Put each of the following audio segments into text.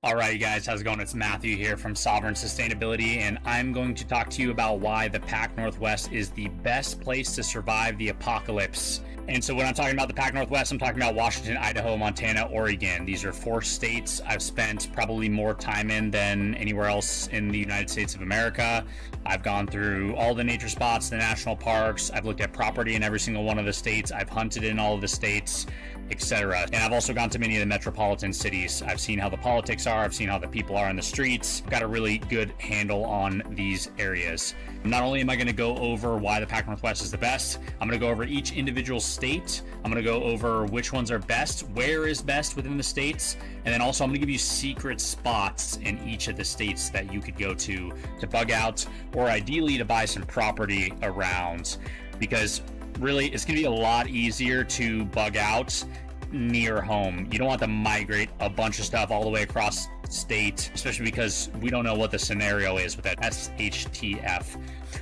All right, you guys, how's it going? It's Matthew here from Sovereign Sustainability, and I'm going to talk to you about why the Pac Northwest is the best place to survive the apocalypse. And so when I'm talking about the Pac Northwest, I'm talking about Washington, Idaho, Montana, Oregon. These are 4 states I've spent probably more time in than anywhere else in the United States of America. I've gone through all the nature spots, the national parks. I've looked at property in every single one of the states. I've hunted in all of the states, etc. And I've also gone to many of the metropolitan cities. I've seen how the politics are. I've seen how the people are in the streets. I've got a really good handle on these areas. Not only am I going to go over why the Pac Northwest is the best, I'm going to go over each individual state. I'm going to go over which ones are best, where is best within the states, and then also I'm going to give you secret spots in each of the states that you could go to bug out, or ideally to buy some property around, because really it's going to be a lot easier to bug out near home. You don't want to migrate a bunch of stuff all the way across state, especially because we don't know what the scenario is with that SHTF.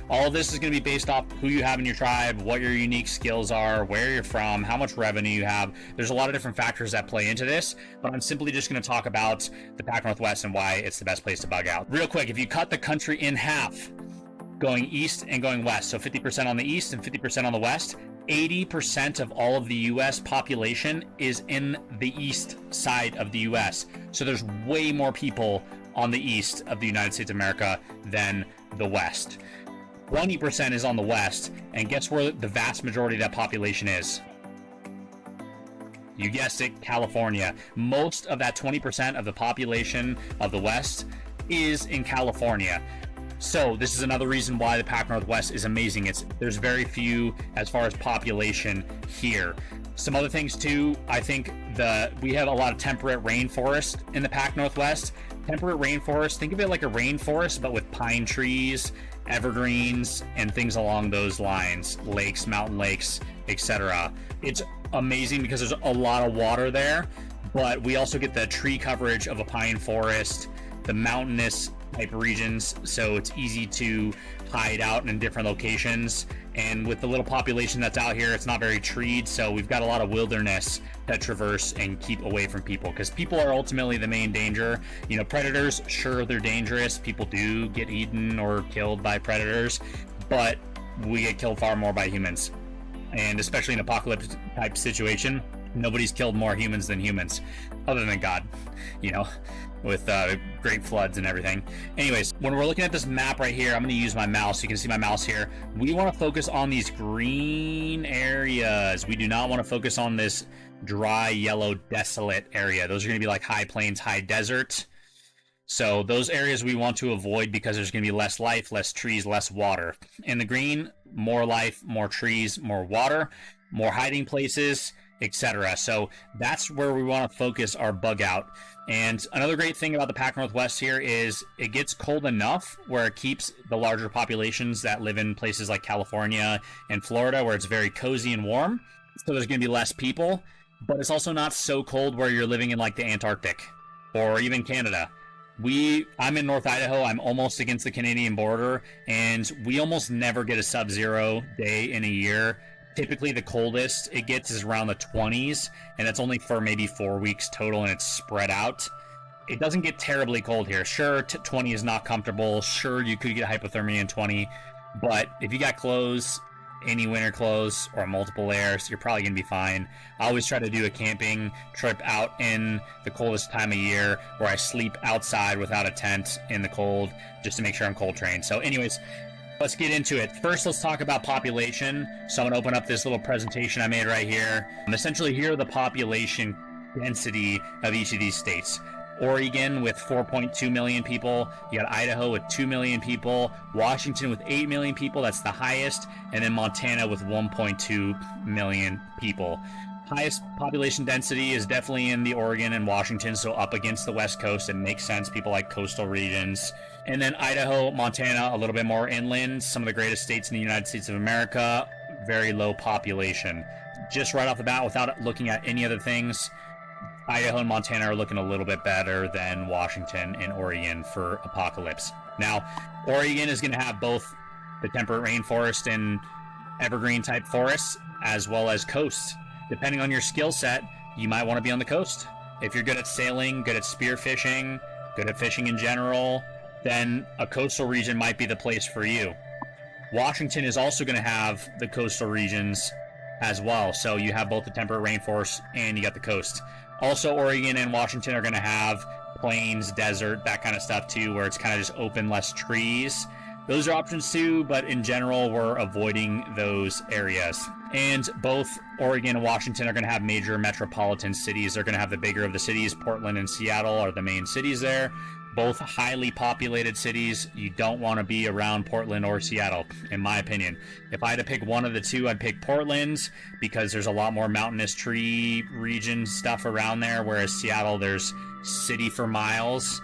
All of this is going to be based off who you have in your tribe, what your unique skills are, where you're from, how much revenue you have. There's a lot of different factors that play into this, but I'm simply just going to talk about the Pac Northwest and why it's the best place to bug out. Real quick, if you cut the country in half, going east and going west, so 50% on the east and 50% on the west, 80% of all of the U.S. population is in the east side of the U.S. So there's way more people on the east of the United States of America than the west. 20% is on the west, and guess where the vast majority of that population is? You guessed it, California. Most of that 20% of the population of the west is in California. So this is another reason why the Pac Northwest is amazing. There's very few as far as population here. Some other things too, I think we have a lot of temperate rainforest in the Pac Northwest. Temperate rainforest, think of it like a rainforest, but with pine trees, evergreens, and things along those lines, lakes, mountain lakes, etc. It's amazing because there's a lot of water there, but we also get the tree coverage of a pine forest, the mountainous type regions, so it's easy to hide out in different locations. And with the little population that's out here, it's not very treed, so we've got a lot of wilderness to traverse and keep away from people, because people are ultimately the main danger. You know, predators, sure, they're dangerous. People do get eaten or killed by predators, but we get killed far more by humans. And especially in an apocalypse type situation, nobody's killed more humans than humans, other than God, you know, with great floods and everything. Anyways, when we're looking at this map right here, I'm going to use my mouse. You can see my mouse here. We want to focus on these green areas. We do not want to focus on this dry, yellow, desolate area. Those are going to be like high plains, high desert. So those areas we want to avoid because there's going to be less life, less trees, less water. In the green, more life, more trees, more water, more hiding places, etc. So that's where we want to focus our bug out. And another great thing about the Pac Northwest here is it gets cold enough where it keeps the larger populations that live in places like California and Florida, where it's very cozy and warm. So there's going to be less people, but it's also not so cold where you're living in like the Antarctic or even Canada. I'm in North Idaho. I'm almost against the Canadian border, and we almost never get a sub-zero day in a year. Typically, the coldest it gets is around the 20s, and that's only for maybe 4 weeks total, and it's spread out. It doesn't get terribly cold here. Sure, 20 is not comfortable. Sure, you could get hypothermia in 20, but if you got clothes, any winter clothes, or multiple layers, you're probably going to be fine. I always try to do a camping trip out in the coldest time of year where I sleep outside without a tent in the cold just to make sure I'm cold trained. So anyways, let's get into it. First, let's talk about population. So I'm going to open up this little presentation I made right here. Essentially, here are the population density of each of these states. Oregon with 4.2 million people. You got Idaho with 2 million people. Washington with 8 million people. That's the highest. And then Montana with 1.2 million people. Highest population density is definitely in the Oregon and Washington, so up against the West Coast. It makes sense. People like coastal regions. And then Idaho, Montana, a little bit more inland. Some of the greatest states in the United States of America. Very low population. Just right off the bat, without looking at any other things, Idaho and Montana are looking a little bit better than Washington and Oregon for apocalypse. Now, Oregon is going to have both the temperate rainforest and evergreen type forests, as well as coasts. Depending on your skill set, you might want to be on the coast. If you're good at sailing, good at spearfishing, good at fishing in general, then a coastal region might be the place for you. Washington is also going to have the coastal regions as well. So you have both the temperate rainforest and you got the coast. Also, Oregon and Washington are going to have plains, desert, that kind of stuff too, where it's kind of just open, less trees. Those are options too, but in general, we're avoiding those areas. And both Oregon and Washington are going to have major metropolitan cities. They're going to have the bigger of the cities. Portland and Seattle are the main cities there. Both highly populated cities. You don't want to be around Portland or Seattle, in my opinion. If I had to pick one of the two, I'd pick Portland because there's a lot more mountainous tree region stuff around there, whereas Seattle, there's city for miles.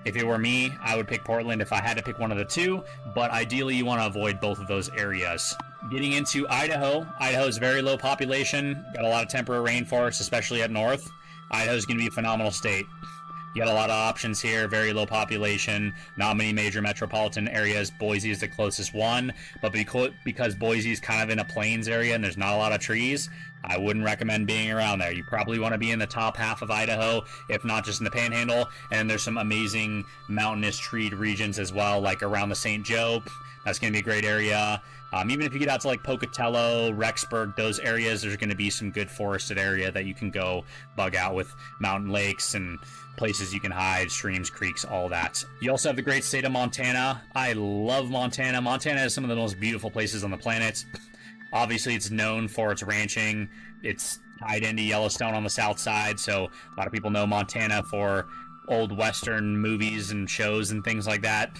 If it were me, I would pick Portland if I had to pick one of the two, but ideally you want to avoid both of those areas. Getting into Idaho. Idaho's very low population, got a lot of temperate rainforests, especially up north. Idaho's going to be a phenomenal state. You got a lot of options here, very low population, not many major metropolitan areas. Boise is the closest one, but because Boise is kind of in a plains area and there's not a lot of trees, I wouldn't recommend being around there. You probably want to be in the top half of Idaho, if not just in the Panhandle. And there's some amazing mountainous treed regions as well, like around the St. Joe. That's going to be a great area. Even if you get out to like Pocatello, Rexburg, those areas, there's going to be some good forested area that you can go bug out with mountain lakes and places you can hide, streams, creeks, all that. You also have the great state of Montana. I love Montana. Montana is some of the most beautiful places on the planet. Obviously, it's known for its ranching. It's tied into Yellowstone on the south side, so a lot of people know Montana for old Western movies and shows and things like that.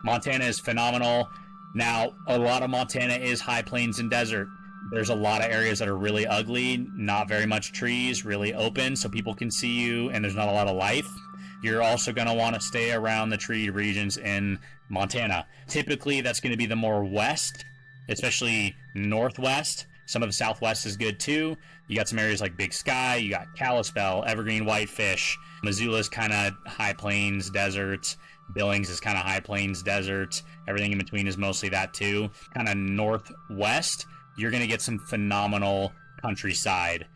Montana is phenomenal. Now, a lot of Montana is high plains and desert. There's a lot of areas that are really ugly, not very much trees, really open, so people can see you, and there's not a lot of life. You're also going to want to stay around the tree regions in Montana. Typically, that's going to be the more west, especially northwest. Some of the southwest is good too. You got some areas like Big Sky, you got Kalispell, Evergreen, Whitefish. Missoula's kind of high plains, desert. Billings is kind of high plains, desert. Everything in between is mostly that too. Kind of northwest, you're going to get some phenomenal countryside.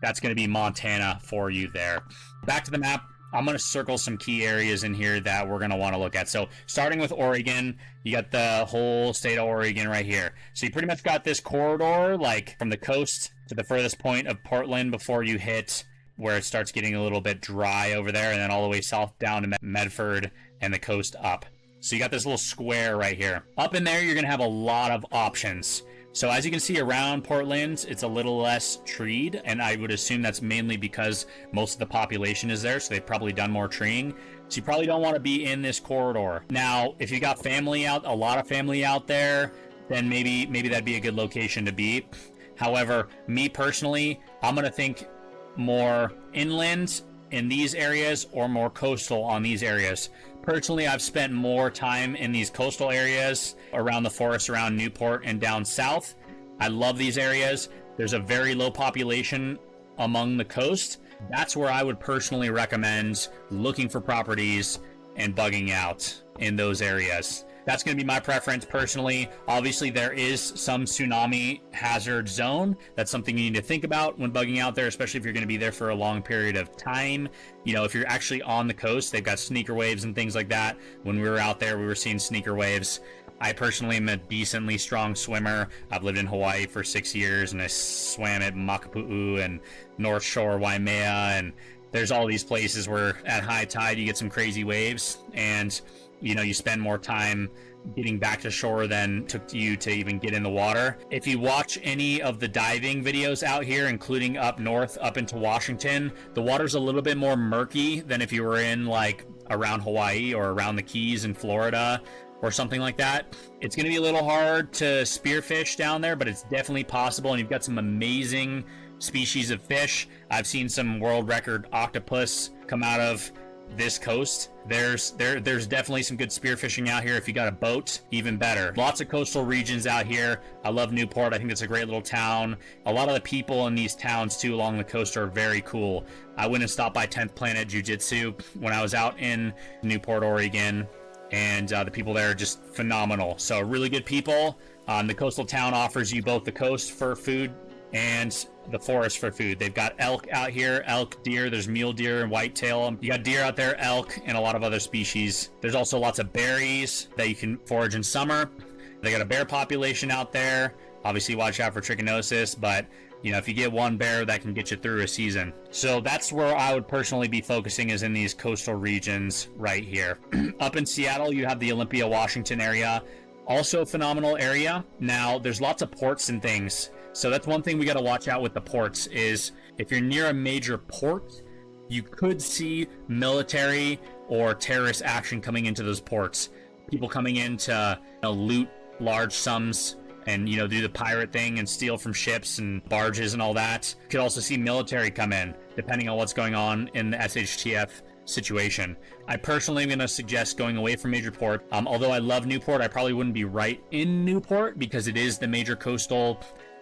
That's going to be Montana for you there. Back to the map. I'm going to circle some key areas in here that we're going to want to look at. So starting with Oregon, you got the whole state of Oregon right here. So you pretty much got this corridor, like from the coast to the furthest point of Portland before you hit where it starts getting a little bit dry over there, and then all the way south down to Medford and the coast up. So you got this little square right here. Up in there, you're going to have a lot of options. So as you can see around Portland, it's a little less treed, and I would assume that's mainly because most of the population is there, so they've probably done more treeing. So you probably don't want to be in this corridor. Now, if you got family out, a lot of family out there, then maybe that'd be a good location to be. However, me personally, I'm going to think more inland in these areas or more coastal on these areas. Personally, I've spent more time in these coastal areas around the forest around Newport and down south. I love these areas. There's a very low population among the coast. That's where I would personally recommend looking for properties and bugging out in those areas. That's going to be my preference personally. Obviously, there is some tsunami hazard zone. That's something you need to think about when bugging out there, especially if you're going to be there for a long period of time. You know, if you're actually on the coast, they've got sneaker waves and things like that. When we were out there, we were seeing sneaker waves. I personally am a decently strong swimmer. I've lived in Hawaii for 6 years, and I swam at Makapu'u and North Shore, Waimea, and there's all these places where at high tide you get some crazy waves, and you know, you spend more time getting back to shore than took you to even get in the water. If you watch any of the diving videos out here, including up north, up into Washington, the water's a little bit more murky than if you were in like around Hawaii or around the Keys in Florida or something like that. It's going to be a little hard to spearfish down there, but it's definitely possible, and you've got some amazing species of fish. I've seen some world record octopus come out of this coast. There's definitely some good spearfishing out here. If you got a boat, even better. Lots of coastal regions out here. I love Newport. I think it's a great little town. A lot of the people in these towns too along the coast are very cool. I went and stopped by 10th Planet Jiu-Jitsu when I was out in Newport, Oregon, and the people there are just phenomenal. So really good people. The coastal town offers you both the coast for food and the forest for food. They've got elk out here, elk, deer, there's mule deer and whitetail. You got deer out there, elk, and a lot of other species. There's also lots of berries that you can forage in summer. They got a bear population out there. Obviously watch out for trichinosis, but you know, if you get one bear, that can get you through a season. So that's where I would personally be focusing, is in these coastal regions right here. Up in Seattle, you have the Olympia, Washington area. Also a phenomenal area. Now, there's lots of ports and things. So that's one thing we got to watch out with the ports, is if you're near a major port, you could see military or terrorist action coming into those ports. People coming in to, you know, loot large sums and, you know, do the pirate thing and steal from ships and barges and all that. You could also see military come in, depending on what's going on in the SHTF situation. I personally am going to suggest going away from major port. Although I love Newport, I probably wouldn't be right in Newport because it is the major coastal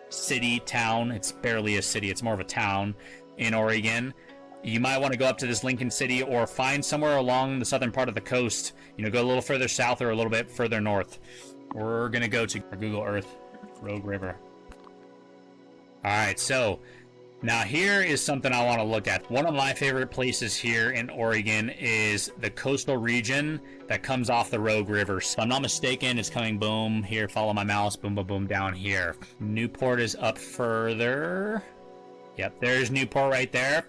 city, town. It's barely a city, it's more of a town in Oregon. You might want to go up to this Lincoln City or find somewhere along the southern part of the coast. You know, go a little further south or a little bit further north. We're going to go to Google Earth, Rogue River. All right, so now here is something I want to look at. One of my favorite places here in Oregon is the coastal region that comes off the Rogue River. So if I'm not mistaken, it's coming boom here, follow my mouse, boom, boom, boom, down here. Newport is up further. Yep, there's Newport right there.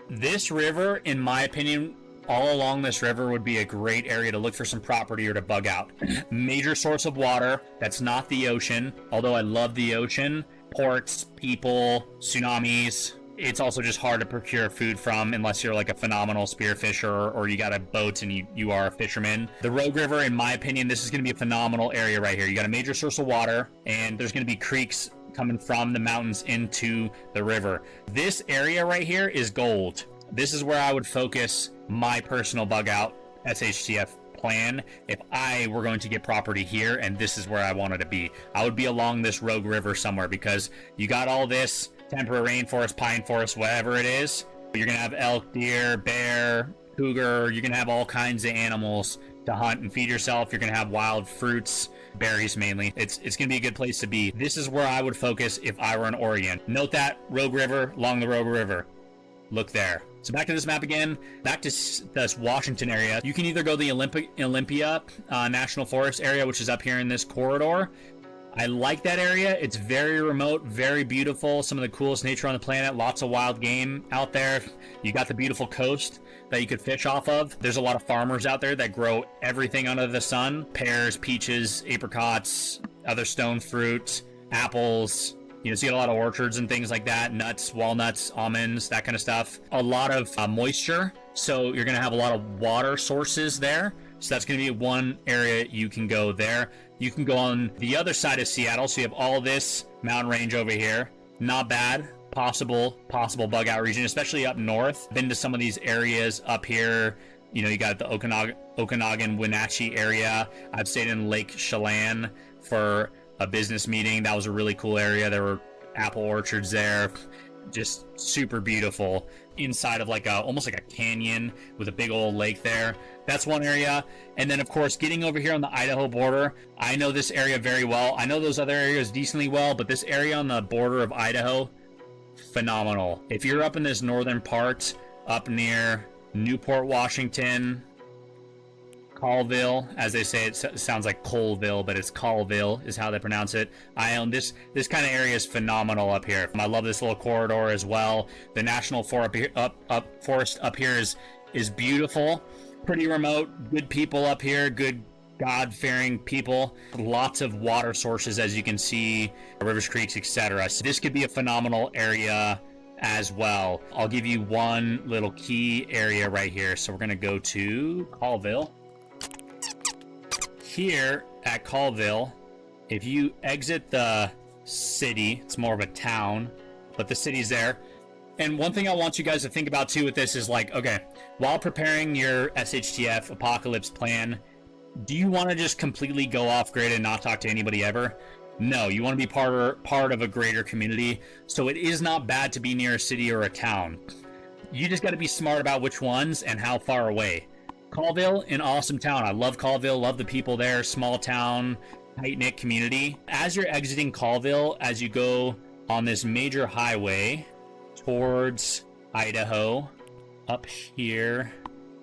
This river, in my opinion, all along this river would be a great area to look for some property or to bug out. Major source of water that's not the ocean, although I love the ocean. Ports, people, tsunamis. It's also just hard to procure food from unless you're like a phenomenal spearfisher or you got a boat and you are a fisherman. The Rogue River, in my opinion, this is going to be a phenomenal area right here. You got a major source of water, and there's going to be creeks coming from the mountains into the river. This area right here is gold. This is where I would focus my personal bug out SHTF plan if I were going to get property here, and this is where I wanted to be. I would be along this Rogue River somewhere, because you got all this temperate rainforest, pine forest, whatever it is. You're gonna have elk, deer, bear, cougar. You're gonna have all kinds of animals to hunt and feed yourself. You're gonna have wild fruits, berries mainly. It's gonna be a good place to be. This is where I would focus if I were in Oregon. Note that Rogue River, along the Rogue River. Look there. So back to this map again, back to this Washington area. You can either go the Olympia National Forest area, which is up here in this corridor. I like that area. It's very remote, very beautiful. Some of the coolest nature on the planet. Lots of wild game out there. You got the beautiful coast that you could fish off of. There's a lot of farmers out there that grow everything under the sun. Pears, peaches, apricots, other stone fruit, apples. You know, so you got a lot of orchards and things like that, nuts, walnuts, almonds, that kind of stuff. A lot of moisture, so you're going to have a lot of water sources there. So that's going to be one area you can go there. You can go on the other side of Seattle, so you have all this mountain range over here. Not bad. Possible bug out region, especially up north. Been to some of these areas up here. You know, you got the Okanagan, Wenatchee area. I've stayed in Lake Chelan for a business meeting. That was a really cool area. There were apple orchards there, just super beautiful, inside of like almost like a canyon with a big old lake there. That's one area. And then of course, getting over here on the Idaho border, I know this area very well. I know those other areas decently well, but this area on the border of Idaho, phenomenal. If you're up in this northern part, up near Newport, Washington, Colville, as they say, it sounds like Colville, but it's Colville is how they pronounce it. I own this kind of area is phenomenal up here. I love this little corridor as well. The national forest up here is beautiful, pretty remote, good people up here, good God-fearing people. Lots of water sources, as you can see, rivers, creeks, etc. So this could be a phenomenal area as well. I'll give you one little key area right here. So we're going to go to Colville. Here at Colville, if you exit the city, it's more of a town, but the city's there. And one thing I want you guys to think about too with this is like, okay, while preparing your SHTF apocalypse plan, do you want to just completely go off grid and not talk to anybody ever? No, you want to be part of a greater community. So it is not bad to be near a city or a town. You just got to be smart about which ones and how far away. Colville, an awesome town. I love Colville, love the people there, small town, tight-knit community. As you're exiting Colville, as you go on this major highway towards Idaho, up here,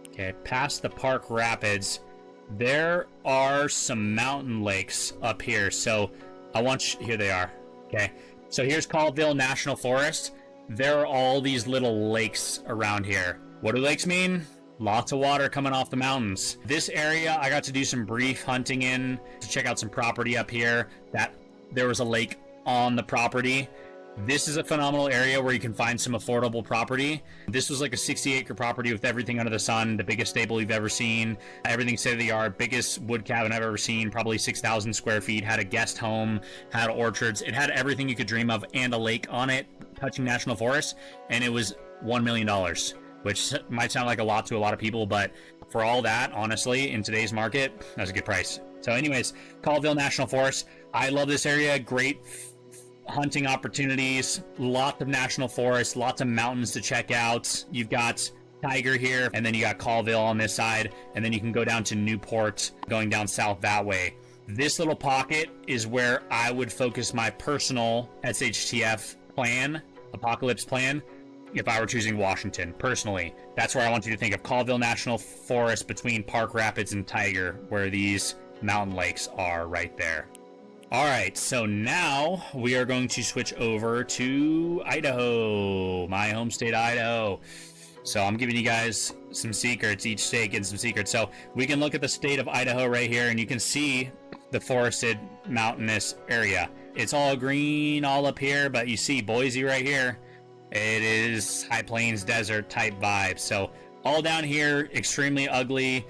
okay, past the Park Rapids, there are some mountain lakes up here. So I want you, here they are. Okay, so here's Colville National Forest. There are all these little lakes around here. What do lakes mean? Lots of water coming off the mountains. This area, I got to do some brief hunting in to check out some property up here. That there was a lake on the property. This is a phenomenal area where you can find some affordable property. This was like a 60-acre property with everything under the sun, the biggest stable you've ever seen, everything state-of-the-art, biggest wood cabin I've ever seen, probably 6,000 square feet, had a guest home, had orchards. It had everything you could dream of and a lake on it, touching national forest, and it was $1 million, which might sound like a lot to a lot of people, but for all that, honestly, in today's market, that's a good price. So anyways, Colville National Forest. I love this area. Great hunting opportunities, lots of national forests, lots of mountains to check out. You've got Tiger here, and then you got Colville on this side, and then you can go down to Newport, going down south that way. This little pocket is where I would focus my personal SHTF plan, apocalypse plan, if I were choosing Washington, personally. That's where I want you to think of Colville National Forest between Park Rapids and Tiger, where these mountain lakes are right there. All right, so now we are going to switch over to Idaho, my home state, Idaho. So I'm giving you guys some secrets, each state getting some secrets. So we can look at the state of Idaho right here, and you can see the forested mountainous area. It's all green all up here, but you see Boise right here. It is high plains desert type vibe. So all down here, extremely ugly.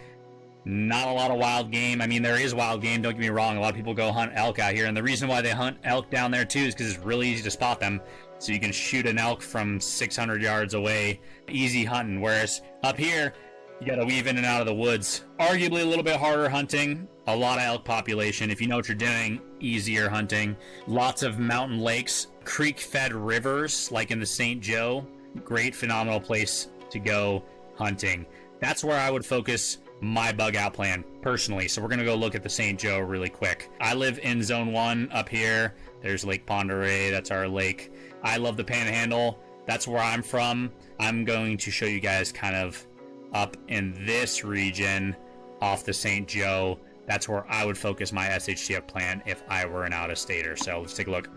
Not a lot of wild game. I mean, there is wild game, don't get me wrong. A lot of people go hunt elk out here, and the reason why they hunt elk down there too is because it's really easy to spot them. So you can shoot an elk from 600 yards away, easy hunting. Whereas up here, you got to weave in and out of the woods. Arguably a little bit harder hunting. A lot of elk population. If you know what you're doing, easier hunting. Lots of mountain lakes, creek-fed rivers, like in the St. Joe. Great, phenomenal place to go hunting. That's where I would focus my bug out plan personally. So we're gonna go look at the St. Joe really quick. I live in zone 1 up here. There's Lake Pend Oreille, that's our lake. I love the Panhandle, that's where I'm from. I'm going to show you guys kind of up in this region off the St. Joe. That's where I would focus my SHTF plan if I were an out-of-stater. So let's take a look.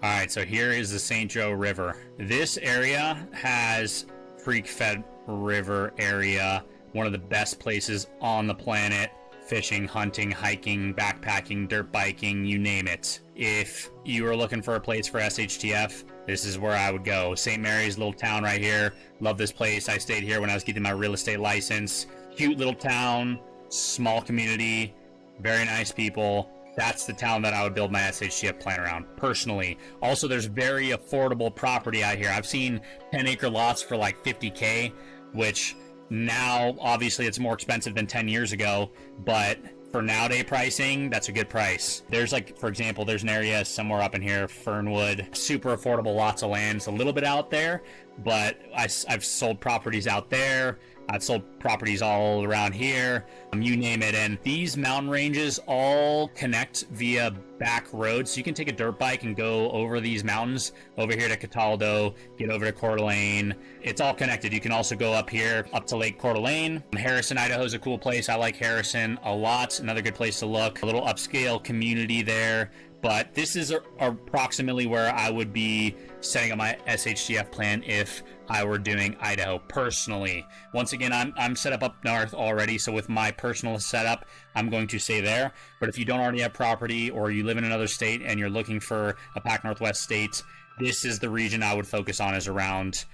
All right, so here is the St. Joe River. This area has creek-fed river area, one of the best places on the planet. Fishing, hunting, hiking, backpacking, dirt biking, you name it. If you were looking for a place for SHTF, this is where I would go. St. Mary's, little town right here. Love this place. I stayed here when I was getting my real estate license. Cute little town, small community, very nice people. That's the town that I would build my SHTF plan around, personally. Also, there's very affordable property out here. I've seen 10-acre lots for like $50K, which now, obviously, it's more expensive than 10 years ago, but for nowadays pricing, that's a good price. There's like, for example, there's an area somewhere up in here, Fernwood, super affordable, lots of land. It's a little bit out there, but I've sold properties out there. I've sold properties all around here, you name it. And these mountain ranges all connect via back roads. So you can take a dirt bike and go over these mountains, over here to Cataldo, get over to Coeur d'Alene. It's all connected. You can also go up here, up to Lake Coeur d'Alene. Harrison, Idaho is a cool place. I like Harrison a lot. Another good place to look. A little upscale community there. But this is approximately where I would be setting up my SHTF plan if I were doing Idaho personally. Once again, I'm set up north already, so with my personal setup, I'm going to stay there. But if you don't already have property, or you live in another state and you're looking for a Pac Northwest state, this is the region I would focus on, is around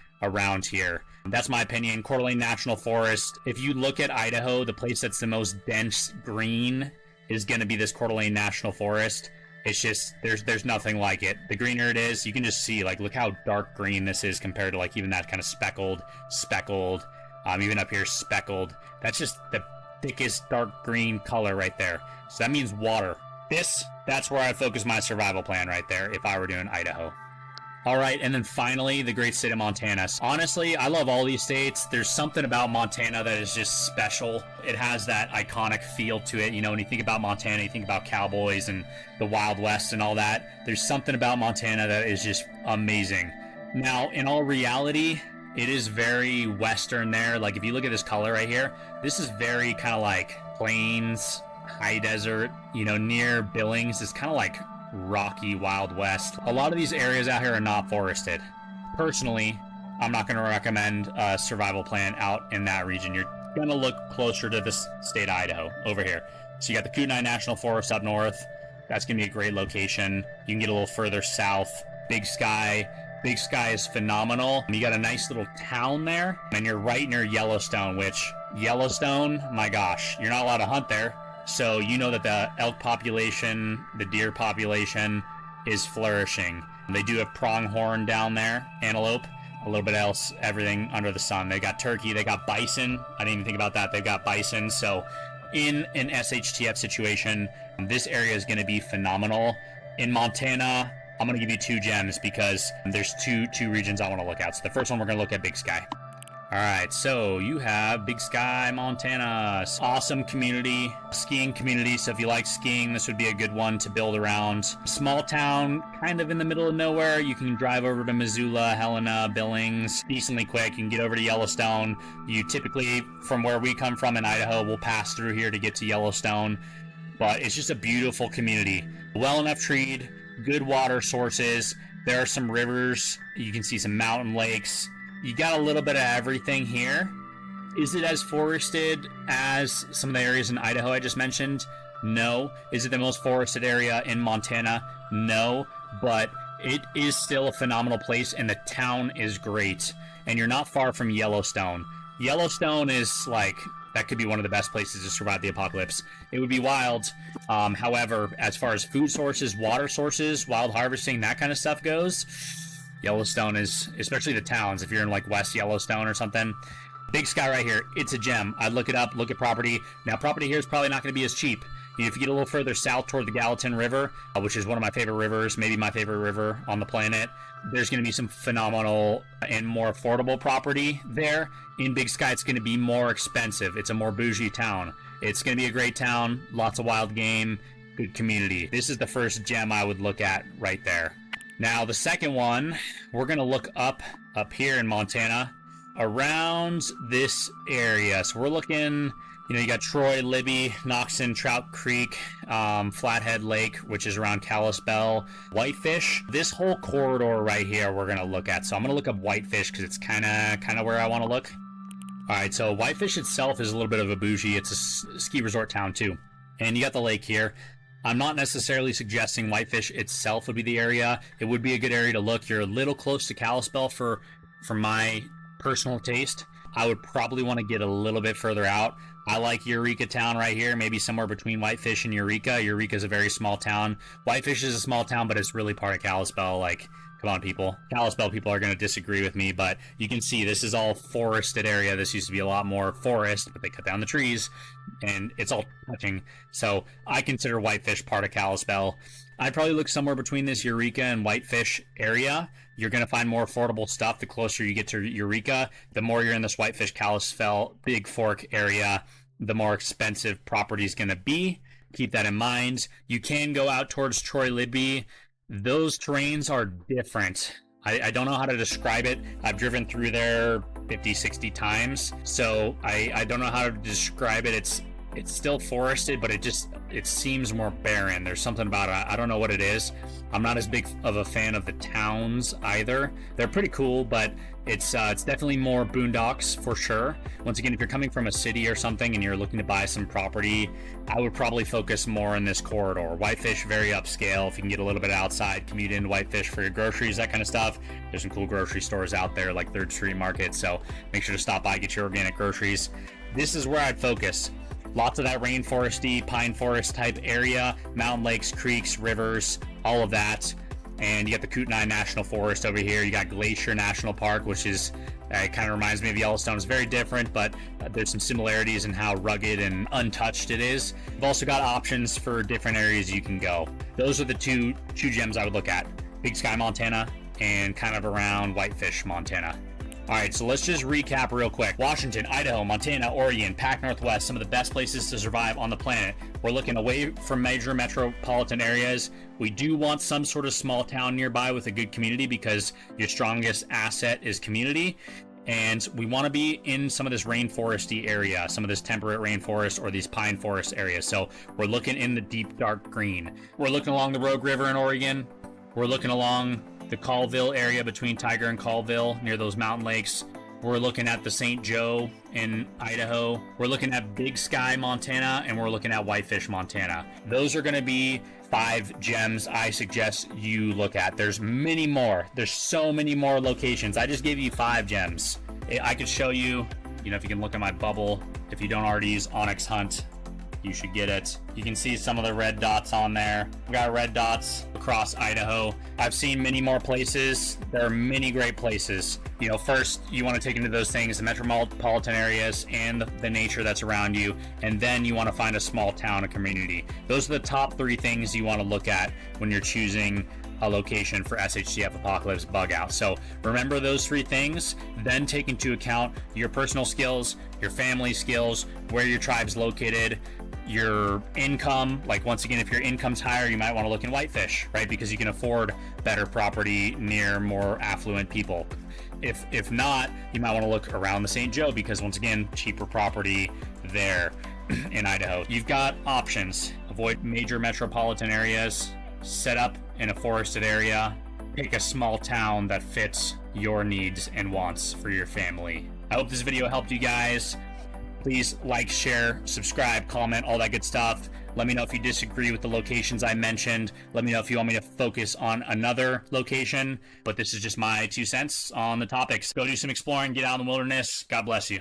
here. That's my opinion. Coeur d'Alene National Forest. If you look at Idaho, the place that's the most dense green is going to be this Coeur d'Alene National Forest. It's just, there's nothing like it. The greener it is, you can just see, like, look how dark green this is compared to, like, even that kind of speckled, even up here, speckled. That's just the thickest dark green color right there. So that means water. That's where I focus my survival plan right there if I were doing Idaho. All right, and then finally, the great state of Montana. Honestly, I love all these states. There's something about Montana that is just special. It has that iconic feel to it. You know, when you think about Montana, you think about cowboys and the Wild West and all that. There's something about Montana that is just amazing. Now, in all reality, it is very Western there. Like, if you look at this color right here, this is very kind of like plains, high desert, you know, near Billings. It's kind of like rocky Wild West. A lot of these areas out here are not forested. Personally, I'm not going to recommend a survival plan out in that region. You're going to look closer to this state of Idaho over here. So you got the Kootenai National Forest up north. That's going to be a great location. You can get a little further south. Big Sky. Big Sky is phenomenal. You got a nice little town there, and you're right near Yellowstone, which Yellowstone, my gosh, you're not allowed to hunt there. So you know that the elk population, the deer population is flourishing. They do have pronghorn down there, antelope, a little bit else, everything under the sun. They got turkey, they got bison. I didn't even think about that. They've got bison. So in an SHTF situation, this area is going to be phenomenal. In Montana, I'm going to give you 2 gems because there's two regions I want to look at. So the first one, we're going to look at Big Sky. All right, so you have Big Sky, Montana. Awesome community, skiing community. So if you like skiing, this would be a good one to build around. Small town, kind of in the middle of nowhere. You can drive over to Missoula, Helena, Billings, decently quick. You can get over to Yellowstone. You typically, from where we come from in Idaho, will pass through here to get to Yellowstone. But it's just a beautiful community. Well enough treed, good water sources. There are some rivers. You can see some mountain lakes. You got a little bit of everything here. Is it as forested as some of the areas in Idaho I just mentioned? No. Is it the most forested area in Montana? No. But it is still a phenomenal place, and the town is great. And you're not far from Yellowstone. Yellowstone is like, that could be one of the best places to survive the apocalypse. It would be wild. However, as far as food sources, water sources, wild harvesting, that kind of stuff goes, Yellowstone is, especially the towns, if you're in like West Yellowstone or something. Big Sky right here, it's a gem. I'd look it up, look at property. Now, property here is probably not going to be as cheap. If you get a little further south toward the Gallatin River, which is one of my favorite rivers, maybe my favorite river on the planet, there's going to be some phenomenal and more affordable property there. In Big Sky, it's going to be more expensive. It's a more bougie town. It's going to be a great town, lots of wild game, good community. This is the first gem I would look at right there. Now, the second one, we're going to look up here in Montana around this area. So we're looking, you know, you got Troy, Libby, Noxon, Trout Creek, Flathead Lake, which is around Kalispell, Whitefish. This whole corridor right here we're going to look at. So I'm going to look up Whitefish because it's kind of where I want to look. All right, so Whitefish itself is a little bit of a bougie. It's a ski resort town too. And you got the lake here. I'm not necessarily suggesting Whitefish itself would be the area. It would be a good area to look. You're a little close to Kalispell for my personal taste. I would probably want to get a little bit further out. I like Eureka Town right here, maybe somewhere between Whitefish and Eureka. Eureka is a very small town. Whitefish is a small town, but it's really part of Kalispell. Like, come on, people. Kalispell people are going to disagree with me, but you can see this is all forested area. This used to be a lot more forest, but they cut down the trees, and it's all touching. So I consider Whitefish part of Kalispell. I'd probably look somewhere between this Eureka and Whitefish area. You're going to find more affordable stuff the closer you get to Eureka. The more you're in this Whitefish, Kalispell, Big Fork area, the more expensive property is going to be. Keep that in mind. You can go out towards Troy, Libby. Those terrains are different. I don't know how to describe it. I've driven through there 50, 60 times. So I don't know how to describe it. It's still forested, but it seems more barren. There's something about it. I don't know what it is. I'm not as big of a fan of the towns either. They're pretty cool, but it's definitely more boondocks for sure. Once again, if you're coming from a city or something and you're looking to buy some property, I would probably focus more in this corridor. Whitefish, very upscale. If you can get a little bit outside, commute into Whitefish for your groceries, that kind of stuff. There's some cool grocery stores out there like 3rd Street Market, so make sure to stop by, get your organic groceries. This is where I'd focus. Lots of that rainforesty, pine forest type area, mountain lakes, creeks, rivers, all of that. And you got the Kootenai National Forest over here. You got Glacier National Park, which is, it kind of reminds me of Yellowstone. It's very different, but there's some similarities in how rugged and untouched it is. You've also got options for different areas you can go. Those are the two gems I would look at. Big Sky, Montana, and kind of around Whitefish, Montana. All right, so let's just recap real quick. Washington, Idaho, Montana, Oregon, Pac Northwest, some of the best places to survive on the planet. We're looking away from major metropolitan areas. We do want some sort of small town nearby with a good community, because your strongest asset is community. And we want to be in some of this rainforesty area, some of this temperate rainforest or these pine forest areas. So we're looking in the deep dark green. We're looking along the Rogue River in Oregon. We're looking along the Colville area between Tiger and Colville near those mountain lakes. We're looking at the St. Joe in Idaho. We're looking at Big Sky, Montana, and we're looking at Whitefish, Montana. Those are going to be 5 gems I suggest you look at. There's many more. There's so many more locations. I just gave you 5 gems. I could show you, if you can look at my bubble, if you don't already use Onyx Hunt, you should get it. You can see some of the red dots on there. We got red dots across Idaho. I've seen many more places. There are many great places. First you want to take into those things, the metropolitan areas and the nature that's around you, and then you want to find a small town, a community. Those are the top 3 things you want to look at when you're choosing a location for SHTF Apocalypse Bug Out. So remember those 3 things, then take into account your personal skills, your family skills, where your tribe's located, your income. Like, once again, if your income's higher, you might want to look in Whitefish, right? Because you can afford better property near more affluent people. If not, you might want to look around the St. Joe, because once again, cheaper property there in Idaho. You've got options. Avoid major metropolitan areas, set up in a forested area, pick a small town that fits your needs and wants for your family. I hope this video helped you guys. Please like, share, subscribe, comment, all that good stuff. Let me know if you disagree with the locations I mentioned. Let me know if you want me to focus on another location. But this is just my 2 cents on the topics. Go do some exploring, get out in the wilderness. God bless you.